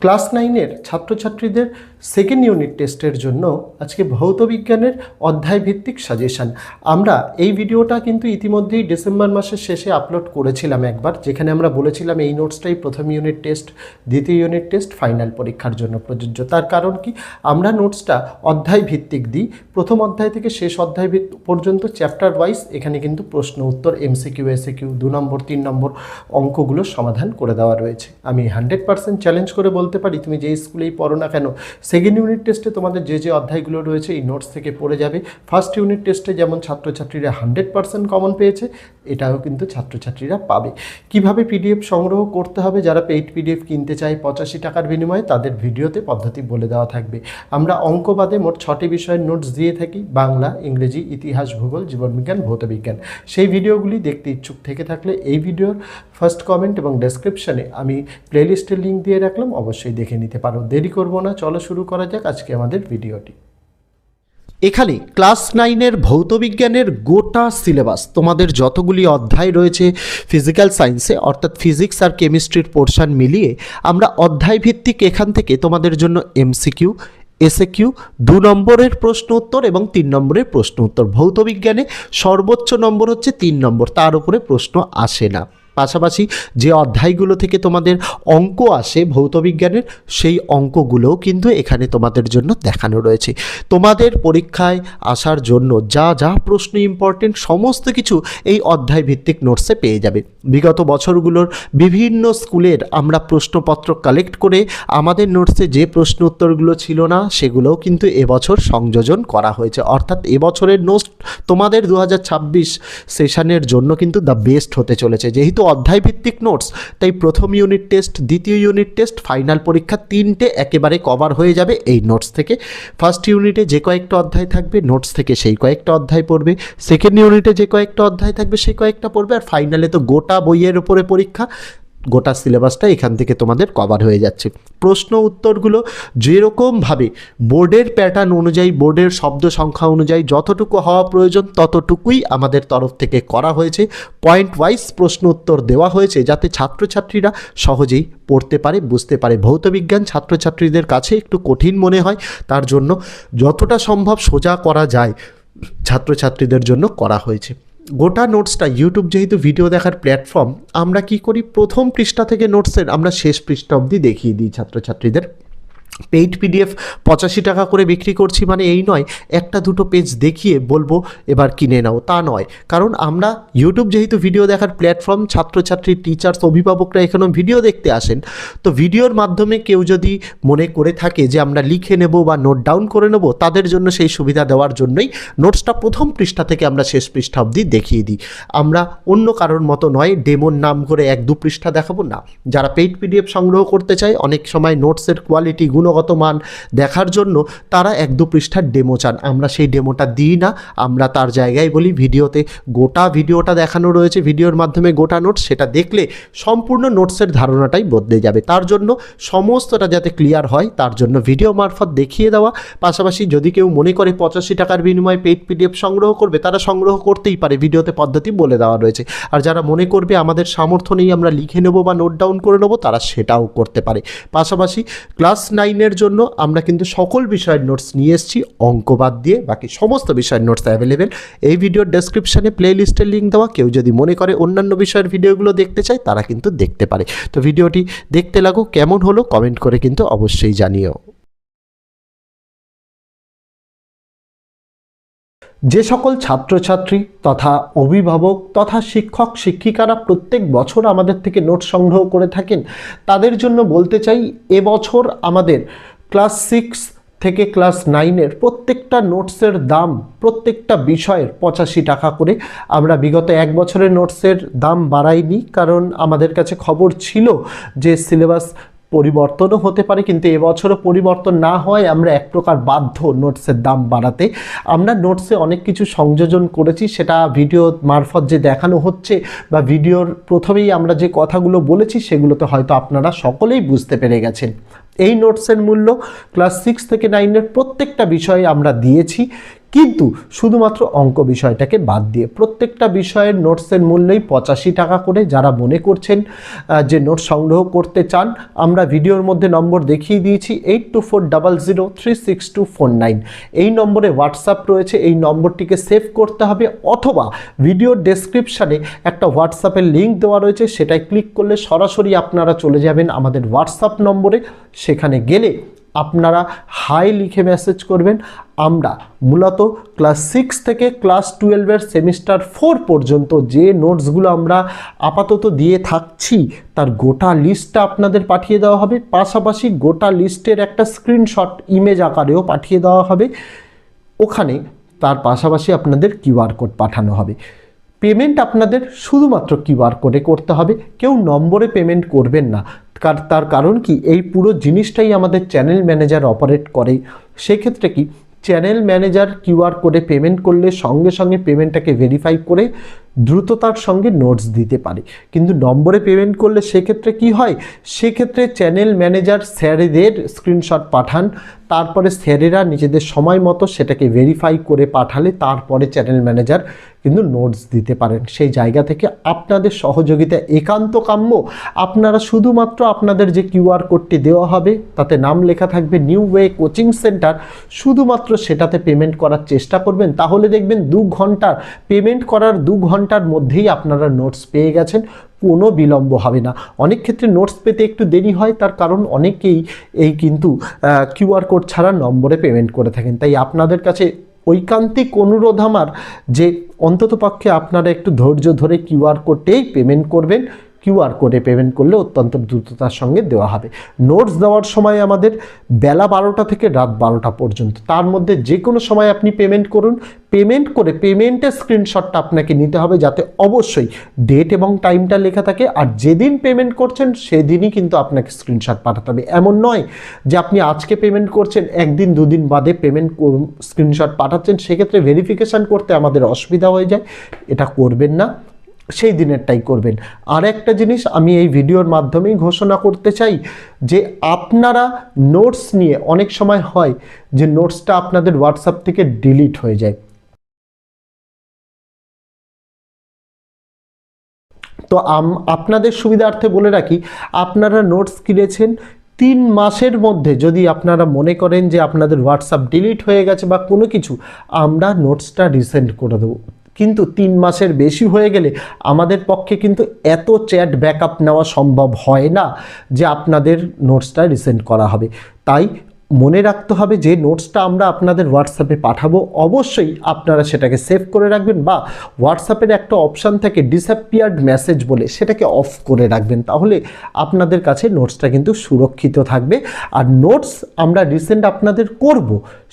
Class 9-এর ছাত্রছাত্রীদের second unit টেস্টের জন্য আজকে ভৌতবিজ্ঞানের অধ্যায়ভিত্তিক সাজেশান। আমরা এই ভিডিওটা কিন্তু ইতিমধ্যেই ডিসেম্বর মাসের শেষে আপলোড করেছিলাম একবার, যেখানে আমরা বলেছিলাম এই নোটসটাই প্রথম ইউনিট টেস্ট, দ্বিতীয় ইউনিট টেস্ট, ফাইনাল পরীক্ষার জন্য প্রযোজ্য। তার কারণ কি, আমরা নোটসটা অধ্যায়ভিত্তিক দিই, প্রথম অধ্যায় থেকে শেষ অধ্যায় পর্যন্ত চ্যাপ্টার ওয়াইজ। এখানে কিন্তু প্রশ্ন উত্তর, এমসিকিউ, এসএকিউ, 2 নম্বর 3 নম্বর অঙ্কগুলোর সমাধান করে দেওয়া রয়েছে। আমি 100% চ্যালেঞ্জ করে বলতে পারি, তুমি যে স্কুলেই পড়ো না কেন, সেকেন্ড ইউনিট টেস্টে তোমাদের যে অধ্যায়গুলো রয়েছে এই নোটস থেকে পড়ে যাবে। ফার্স্ট ইউনিট টেস্টে যেমন ছাত্রছাত্রীরা 100% কমন পেয়েছে, এটাও কিন্তু ছাত্রছাত্রীরা পাবে। কিভাবে পিডিএফ সংগ্রহ করতে হবে, যারা পেইড পিডিএফ কিনতে চায় 85 টাকার বিনিময়ে, তাদের ভিডিওতে পদ্ধতি বলে দেওয়া থাকবে। আমরা অঙ্ক বাদে মোট 6টি বিষয়ের নোটস দিয়ে থাকি: বাংলা, ইংরেজি, ইতিহাস, ভূগোল, জীবনবিজ্ঞান, ভৌতবিজ্ঞান। সেই ভিডিওগুলি দেখতে ইচ্ছুক থেকে থাকলে এই ভিডিওর ফার্স্ট কমেন্ট এবং ডেসক্রিপশনে আমি প্লেলিস্টের লিঙ্ক দিয়ে রাখলাম, অবশ্যই দেখে নিতে পারো। দেরি করব না, চলো শুরু করা যাক আজকে আমাদের ভিডিওটি। এখানে ক্লাস 9-এর ভৌতবিজ্ঞানের গোটা সিলেবাস, তোমাদের যতগুলি অধ্যায় রয়েছে ফিজিক্যাল সায়েন্সে, অর্থাৎ ফিজিক্স আর কেমিস্ট্রির পোর্শন মিলিয়ে আমরা অধ্যায়ভিত্তিক এখান থেকে তোমাদের জন্য এমসিকিউ, এসএকিউ, 2 নম্বরের প্রশ্ন উত্তর এবং 3 নম্বরের প্রশ্ন উত্তর। ভৌতবিজ্ঞানে সর্বোচ্চ নম্বর হচ্ছে 3 নম্বর, তার উপরে প্রশ্ন আসে না। পাশাপাশি যে অধ্যায়গুলো থেকে তোমাদের অঙ্ক আসে ভৌতবিজ্ঞানের, সেই অঙ্কগুলোও কিন্তু এখানে তোমাদের জন্য দেখানো রয়েছে। তোমাদের পরীক্ষায় আসার জন্য যা যা প্রশ্ন ইম্পর্টেন্ট, সমস্ত কিছু এই অধ্যায়ভিত্তিক নোটসে পেয়ে যাবে। বিগত বছরগুলোর বিভিন্ন স্কুলের আমরা প্রশ্নপত্র কালেক্ট করে আমাদের নোটসে যে প্রশ্ন উত্তরগুলো ছিল না, সেগুলোও কিন্তু এবছর সংযোজন করা হয়েছে। অর্থাৎ এবছরের নোটস তোমাদের 2026 সেশনের জন্য কিন্তু দ্য বেস্ট হতে চলেছে। যেহেতু অধ্যায়ভিত্তিক নোটস, তাই প্রথম ইউনিট টেস্ট, দ্বিতীয় ইউনিট টেস্ট, ফাইনাল পরীক্ষা 3টে একেবারে কভার হয়ে যাবে এই নোটস থেকে। ফার্স্ট ইউনিটে যে কয়েকটা অধ্যায় থাকবে নোটস থেকে সেই কয়েকটা অধ্যায় পড়বে, সেকেন্ড ইউনিটে যে কয়েকটা অধ্যায় থাকবে সেই কয়েকটা পড়বে, আর ফাইনালে তো গোটা বইয়ের উপরে পরীক্ষা, গোটা সিলেবাসটা এখান থেকে তোমাদের কভার হয়ে যাচ্ছে। প্রশ্ন উত্তরগুলো যেরকমভাবে বোর্ডের প্যাটার্ন অনুযায়ী, বোর্ডের শব্দ সংখ্যা অনুযায়ী যতটুকু হওয়া প্রয়োজন ততটুকুই আমাদের তরফ থেকে করা হয়েছে। পয়েন্ট ওয়াইজ প্রশ্ন উত্তর দেওয়া হয়েছে, যাতে ছাত্রছাত্রীরা সহজেই পড়তে পারে, বুঝতে পারে। ভৌতবিজ্ঞান ছাত্রছাত্রীদের কাছে একটু কঠিন মনে হয়, তার জন্য যতটা সম্ভব সোজা করা যায় ছাত্রছাত্রীদের জন্য করা হয়েছে। গোটা নোটসটা ইউটিউব যেহেতু ভিডিও দেখার প্ল্যাটফর্ম, আমরা কি করি, প্রথম পৃষ্ঠা থেকে নোটসের আমরা শেষ পৃষ্ঠা অবধি দেখিয়ে দিই ছাত্রছাত্রীদের। পেইড পিডিএফ 85 টাকা করে বিক্রি করছি মানে এই নয় একটা দুটো পেজ দেখিয়ে বলবো এবার কিনে নাও, তা নয়। কারণ আমরা ইউটিউব যেহেতু ভিডিও দেখার প্ল্যাটফর্ম, ছাত্রছাত্রী, টিচার্স, অভিভাবকরা এখানে ভিডিও দেখতে আসেন, তো ভিডিওর মাধ্যমে কেউ যদি মনে করে থাকে যে আমরা লিখে নেব বা নোট ডাউন করে নেব, তাদের জন্য সেই সুবিধা দেওয়ার জন্যই নোটসটা প্রথম পৃষ্ঠা থেকে আমরা শেষ পৃষ্ঠা অবধি দেখিয়ে দিই। আমরা অন্য কারোর মতো নয় ডেমোর নাম করে 1-2 পৃষ্ঠা দেখাবো না। যারা পেইড পিডিএফ সংগ্রহ করতে চায়, অনেক সময় নোটসের কোয়ালিটি, গুণগত মান দেখার জন্য তারা 1-2 পৃষ্ঠার ডেমো চান, আমরা সেই ডেমোটা দিই না। আমরা তার জায়গায় বলি ভিডিওতে গোটা ভিডিওটা দেখানো রয়েছে, ভিডিওর মাধ্যমে গোটা নোটস, সেটা দেখলে সম্পূর্ণ নোটসের ধারণাটাই বদলে যাবে। তার জন্য সমস্তটা যাতে ক্লিয়ার হয়, তার জন্য ভিডিও মারফত দেখিয়ে দেওয়া। পাশাপাশি যদি কেউ মনে করে 85 টাকার বিনিময়ে পেইড পিডিএফ সংগ্রহ করবে, তারা সংগ্রহ করতেই পারে, ভিডিওতে পদ্ধতি বলে দেওয়া রয়েছে। আর যারা মনে করবে আমাদের সামর্থ্য নেই, আমরা লিখে নেব বা নোট ডাউন করে নেব, তারা সেটাও করতে পারে। পাশাপাশি ক্লাস 9-এর জন্য আমরা কিন্তু সকল বিষয়ের নোটস নিয়ে এসেছি, অঙ্ক বাদ দিয়ে বাকি সমস্ত বিষয়ের নোটস অ্যাভেলেবেল। এই ভিডিওর ডেসক্রিপশনে প্লে লিস্টের লিঙ্ক দেওয়া, কেউ যদি মনে করে অন্যান্য বিষয়ের ভিডিওগুলো দেখতে চায় তারা কিন্তু দেখতে পারে। তো ভিডিওটি দেখতে লাগো, কেমন হলো কমেন্ট করে কিন্তু অবশ্যই জানিও। যে সকল ছাত্রছাত্রী তথা অভিভাবক তথা শিক্ষক শিক্ষিকারা প্রত্যেক বছর আমাদের থেকে নোট সংগ্রহ করে থাকেন, তাদের জন্য বলতে চাই, এবছর আমাদের ক্লাস 6 থেকে ক্লাস 9-এর প্রত্যেকটা নোটসের দাম, প্রত্যেকটা বিষয়ের 85 টাকা করে। আমরা বিগত 1 বছরের নোটসের দাম বাড়াইনি, কারণ আমাদের কাছে খবর ছিল যে সিলেবাস পরিবর্তনও হতে পারে, কিন্তু এবছরও পরিবর্তন না হয় আমরা এক প্রকার বাধ্য নোটসের দাম বাড়াতে। আমরা নোটসে অনেক কিছু সংযোজন করেছি, সেটা ভিডিও মারফত যে দেখানো হচ্ছে বা ভিডিওর প্রথমেই আমরা যে কথাগুলো বলেছি, সেগুলোতে হয়তো আপনারা সকলেই বুঝতে পেরে গেছেন। এই নোটসের মূল্য ক্লাস 6 থেকে 9-এর প্রত্যেকটা বিষয়ে আমরা দিয়েছি। কিন্তু শুধুমাত্র অঙ্ক বিষয়টাকে বাদ দিয়ে প্রত্যেকটা বিষয়ের নোটসের মূল্যই 85 টাকা করে। যারা মনে করছেন যে নোট সংগ্রহ করতে চান, আমরা ভিডিওর মধ্যে নম্বর দেখিয়ে দিয়েছি 8240036249। এই নম্বরে হোয়াটসঅ্যাপ রয়েছে, এই নম্বরটিকে সেভ করতে হবে, অথবা ভিডিওর ডেসক্রিপশানে একটা হোয়াটসঅ্যাপের লিঙ্ক দেওয়া রয়েছে, সেটাই ক্লিক করলে সরাসরি আপনারা চলে যাবেন আমাদের হোয়াটসঅ্যাপ নম্বরে। সেখানে গেলে আপনারা হাই লিখে মেসেজ করবেন। আমরা মূলত ক্লাস 6 থেকে ক্লাস 12-এর সেমিস্টার 4 পর্যন্ত যে নোটসগুলো আমরা আপাতত দিয়ে থাকছি তার গোটা লিস্টটা আপনাদের পাঠিয়ে দেওয়া হবে, পাশাপাশি গোটা লিস্টের একটা স্ক্রিনশট ইমেজ আকারেও পাঠিয়ে দেওয়া হবে ওখানে। তার পাশাপাশি আপনাদের কিউআর কোড পাঠানো হবে। পেমেন্ট আপনাদের শুধুমাত্র কিউআর কোডে করতে হবে, কেউ নম্বরে পেমেন্ট করবেন না। তার কারণ কি, এই পুরো জিনিসটাই আমাদের চ্যানেল ম্যানেজার অপারেট করে। সেক্ষেত্রে কি, চ্যানেল ম্যানেজার কিউআর কোডে পেমেন্ট করলে সঙ্গে সঙ্গে পেমেন্টটাকে ভেরিফাই করে দ্রুততার সঙ্গে নোটস দিতে পারে। কিন্তু নম্বরে পেমেন্ট করলে সেক্ষেত্রে কি হয়, সেক্ষেত্রে চ্যানেল ম্যানেজার স্যারেদের স্ক্রিনশট পাঠান, তারপরে স্যারেরা নিজেদের সময় মতো সেটাকে ভেরিফাই করে পাঠালে তারপরে চ্যানেল ম্যানেজার কিন্তু নোটস দিতে পারেন। সেই জায়গা থেকে আপনাদের সহযোগিতা একান্ত কাম্য। আপনারা শুধুমাত্র আপনাদের যে কিউআর কোডটি দেওয়া হবে তাতে নাম লেখা থাকবে নিউ ওয়ে কোচিং সেন্টার, শুধুমাত্র সেটাতে পেমেন্ট করার চেষ্টা করবেন। তাহলে দেখবেন 2 ঘন্টার পেমেন্ট করার 2 ঘন্টার মধ্যেই আপনারা নোটস পেয়ে গেছেন, কোনো বিলম্ব হবে না। অনেক ক্ষেত্রে নোটস পেতে একটু দেরি হয়, তার কারণ অনেকেই এই কিন্তু কিউআর কোড ছাড়া নম্বরে পেমেন্ট করে থাকেন। তাই আপনাদের কাছে ঐকান্তিক অনুরোধ আমার যে অন্ততপক্ষে আপনারা একটু ধৈর্য ধরে কিউআর কোডেই পেমেন্ট করবেন। কিউআর কোডে পেমেন্ট করলে অত্যন্ত দ্রুততার সঙ্গে দেওয়া হবে। নোটস দেওয়ার সময় আমাদের বেলা 12টা থেকে রাত 12টা পর্যন্ত, তার মধ্যে যে কোনো সময় আপনি পেমেন্ট করুন। পেমেন্ট করে পেমেন্টের স্ক্রিনশটটা আপনাকে নিতে হবে, যাতে অবশ্যই ডেট এবং টাইমটা লেখা থাকে। আর যেদিন পেমেন্ট করছেন সেদিনই কিন্তু আপনাকে স্ক্রিনশট পাঠাতে হবে। এমন নয় যে আপনি আজকে পেমেন্ট করছেন, একদিন 2 দিন বাদে পেমেন্ট স্ক্রিনশট পাঠাচ্ছেন, সেক্ষেত্রে ভেরিফিকেশান করতে আমাদের অসুবিধা হয়ে যায়। এটা করবেন না, সেই দিনেরটাই করবেন। আর একটা জিনিস আমি এই ভিডিওর মাধ্যমেই ঘোষণা করতে চাই যে আপনারা নোটস নিয়ে অনেক সময় হয় যে নোটসটা আপনাদের হোয়াটসঅ্যাপ থেকে ডিলিট হয়ে যায়। তো আপনাদের সুবিধার্থে বলে রাখি, আপনারা নোটস কিনেছেন 3 মাসের মধ্যে যদি আপনারা মনে করেন যে আপনাদের হোয়াটসঅ্যাপ ডিলিট হয়ে গেছে বা কোনো কিছু, আমরা নোটসটা রিসেন্ড করে দেবো। কিন্তু 3 মাসের বেশি হয়ে গেলে আমাদের পক্ষে কিন্তু এত চ্যাট ব্যাকআপ নেওয়া সম্ভব হয় না যে আপনাদের নোটসটা রিসেন্ড করা হবে। তাই মনে রাখতে হবে যে নোটসটা আমরা আপনাদের হোয়াটসঅ্যাপে পাঠাবো, অবশ্যই আপনারা সেটাকে সেভ করে রাখবেন, বা হোয়াটসঅ্যাপের একটা অপশান থাকে ডিসঅ্যাপিয়ার্ড মেসেজ বলে, সেটাকে অফ করে রাখবেন। তাহলে আপনাদের কাছে নোটসটা কিন্তু সুরক্ষিত থাকবে। আর নোটস আমরা রিসেন্ট আপনাদের করব,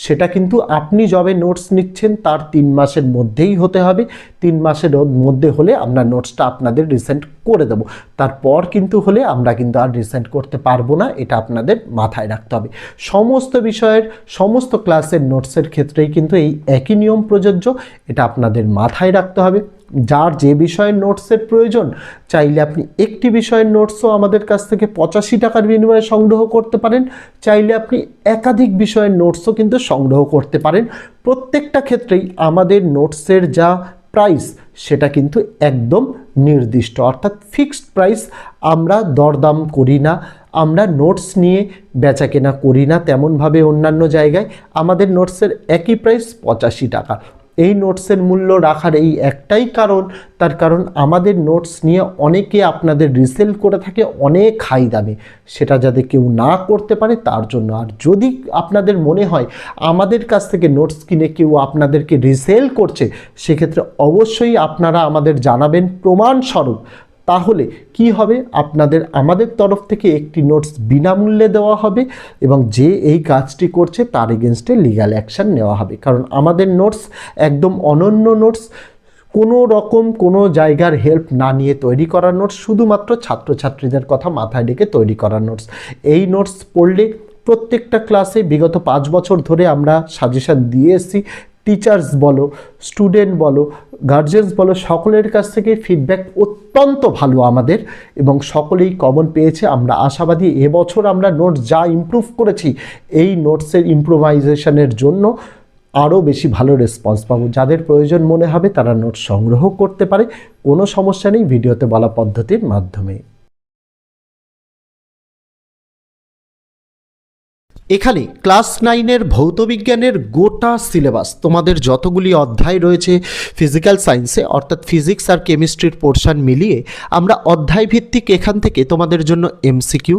সেটা কিন্তু আপনি যবে নোটস নিচ্ছেন তার 3 মাসের মধ্যেই হতে হবে। 3 মাসের মধ্যে হলে আমরা নোটসটা আপনাদের রিসেন্ট করে দেবো, তারপর কিন্তু হলে আমরা কিন্তু আর রিসেন্ট করতে পারবো না। এটা আপনাদের মাথায় রাখতে হবে। সমস্ত বিষয়ের সমস্ত ক্লাসের নোটসের ক্ষেত্রেই কিন্তু এই একই নিয়ম প্রযোজ্য, এটা আপনাদের মাথায় রাখতে হবে। যার যে বিষয়ের নোটসের প্রয়োজন, চাইলে আপনি একটি বিষয়ের নোটসও আমাদের কাছ থেকে 85 টাকার বিনিময়ে সংগ্রহ করতে পারেন, চাইলে আপনি একাধিক বিষয়ের নোটসও কিন্তু সংগ্রহ করতে পারেন। প্রত্যেকটা ক্ষেত্রেই আমাদের নোটসের যা প্রাইস সেটা কিন্তু একদম নির্দিষ্ট, অর্থাৎ ফিক্সড প্রাইস। আমরা দরদাম করি না, আমরা নোটস নিয়ে বেচাকেনা করি না তেমনভাবে অন্যান্য জায়গায়। আমাদের নোটসের একই প্রাইস 85 টাকা। এই নোটসের মূল্য রাখার এই একটাই কারণ, তার কারণ আমাদের নোটস নিয়ে অনেকে আপনাদের রিসেল করে থাকে অনেক হাই দামে, সেটা যাতে কেউ না করতে পারে তার জন্য। আর যদি আপনাদের মনে হয় আমাদের কাছ থেকে নোটস কিনে কেউ আপনাদেরকে রিসেল করছে, সেক্ষেত্রে অবশ্যই আপনারা আমাদের জানাবেন প্রমাণস্বরূপ। তাহলে কি হবে, আপনাদের আমাদের তরফ থেকে একটি নোটস বিনামূল্যে দেওয়া হবে এবং যে এই কাজটি করছে তার এগেনস্টে লিগ্যাল অ্যাকশান নেওয়া হবে। কারণ আমাদের নোটস একদম অনন্য নোটস, কোনো রকম কোনো জায়গার হেল্প না নিয়ে তৈরি করা নোটস, শুধুমাত্র ছাত্রছাত্রীদের কথা মাথায় রেখে তৈরি করা নোটস। এই নোটস পড়লে প্রত্যেকটা ক্লাসে বিগত 5 বছর ধরে আমরা সাজেশান দিয়ে এসেছি। টিচার্স বলো, স্টুডেন্ট বলো, গার্জেন্স বলো, সকলের কাছ থেকে ফিডব্যাক অত্যন্ত ভালো আমাদের এবং সকলেই কমন পেয়েছে। আমরা আশাবাদী এবছর আমরা নোটস যা ইমপ্রুভ করেছি, এই নোটসের ইমপ্রোভাইজেশনের জন্য আরও বেশি ভালো রেসপন্স পাবো। যাদের প্রয়োজন মনে হবে তারা নোট সংগ্রহ করতে পারে, কোনো সমস্যা নেই ভিডিওতে বলা পদ্ধতির মাধ্যমে। এখানে ক্লাস 9-এর ভৌতবিজ্ঞানের গোটা সিলেবাস, তোমাদের যতগুলি অধ্যায় রয়েছে ফিজিক্যাল সায়েন্সে, অর্থাৎ ফিজিক্স আর কেমিস্ট্রির পোর্শন মিলিয়ে আমরা অধ্যায় ভিত্তিক এখান থেকে তোমাদের জন্য এমসিকিউ,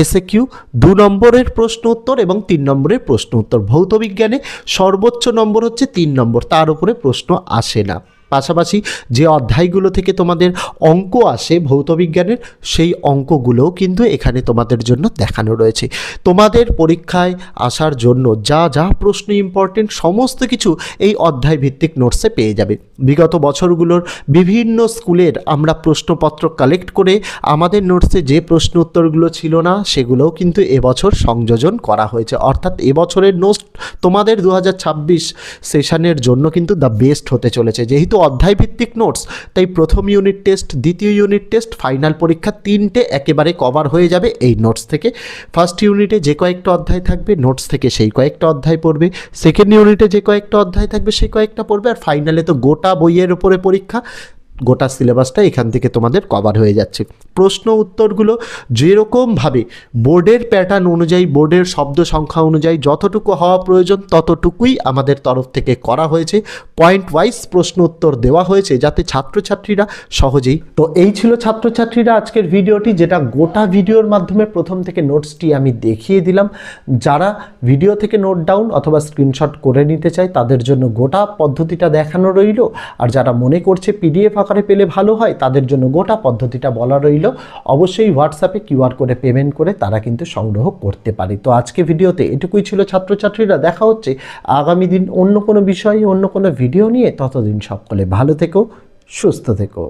এসএকিউ, 2 নম্বরের প্রশ্ন উত্তর এবং 3 নম্বরের প্রশ্ন উত্তর। ভৌতবিজ্ঞানে সর্বোচ্চ নম্বর হচ্ছে 3 নম্বর, তার উপরে প্রশ্ন আসে না। পাশাপাশি যে অধ্যায়গুলো থেকে তোমাদের অঙ্ক আসে ভৌতবিজ্ঞানের, সেই অঙ্কগুলোও কিন্তু এখানে তোমাদের জন্য দেখানো রয়েছে। তোমাদের পরীক্ষায় আসার জন্য যা যা প্রশ্ন ইম্পর্টেন্ট সমস্ত কিছু এই অধ্যায় ভিত্তিক নোটসে পেয়ে যাবে। বিগত বছরগুলোর বিভিন্ন স্কুলের আমরা প্রশ্নপত্র কালেক্ট করে আমাদের নোটসে যে প্রশ্ন উত্তরগুলো ছিল না সেগুলোও কিন্তু এবছর সংযোজন করা হয়েছে। অর্থাৎ এবছরের নোটস তোমাদের 2026 সেশনের জন্য কিন্তু দ্য বেস্ট হতে চলেছে। যেহেতু অধ্যায় ভিত্তিক নোটস, তাই প্রথম ইউনিট টেস্ট, দ্বিতীয় ইউনিট টেস্ট, ফাইনাল পরীক্ষা 3টে একেবারে কভার হয়ে যাবে এই নোটস থেকে। ফার্স্ট ইউনিটে যে কয়েকটা অধ্যায় থাকবে নোটস থেকে সেই কয়েকটা অধ্যায় পড়বে, সেকেন্ড ইউনিটে যে কয়েকটা অধ্যায় থাকবে সেই কয়েকটা পড়বে, আর ফাইনালে তো গোটা বইয়ের উপরে পরীক্ষা, গোটা সিলেবাসটা এখান থেকে তোমাদের কভার হয়ে যাচ্ছে। প্রশ্ন উত্তরগুলো যেরকমভাবে বোর্ডের প্যাটার্ন অনুযায়ী, বোর্ডের শব্দ সংখ্যা অনুযায়ী যতটুকু হওয়া প্রয়োজন ততটুকুই আমাদের তরফ থেকে করা হয়েছে। পয়েন্ট ওয়াইজ প্রশ্ন উত্তর দেওয়া হয়েছে যাতে ছাত্রছাত্রীরা সহজেই। তো এই ছিল ছাত্রছাত্রীরা আজকের ভিডিওটি, যেটা গোটা ভিডিওর মাধ্যমে প্রথম থেকে নোটসটি আমি দেখিয়ে দিলাম। যারা ভিডিও থেকে নোট ডাউন অথবা স্ক্রিনশট করে নিতে চায় তাদের জন্য গোটা পদ্ধতিটা দেখানো রইল, আর যারা মনে করছে পিডিএফ আকারে পেলে ভালো হয় তাদের জন্য গোটা পদ্ধতিটা বলা রইল। অবশ্যই হোয়াটসঅ্যাপে কিউআর কোডে পেমেন্ট করে তারা কিন্তু সংগ্রহ করতে পারে। তো আজকে ভিডিওতে এটুকুই ছিল ছাত্রছাত্রীরা। দেখা হচ্ছে আগামী দিন অন্য কোনো বিষয়ে, অন্য কোনো ভিডিও নিয়ে। ততদিন সকলে ভালো থেকো, সুস্থ থেকো।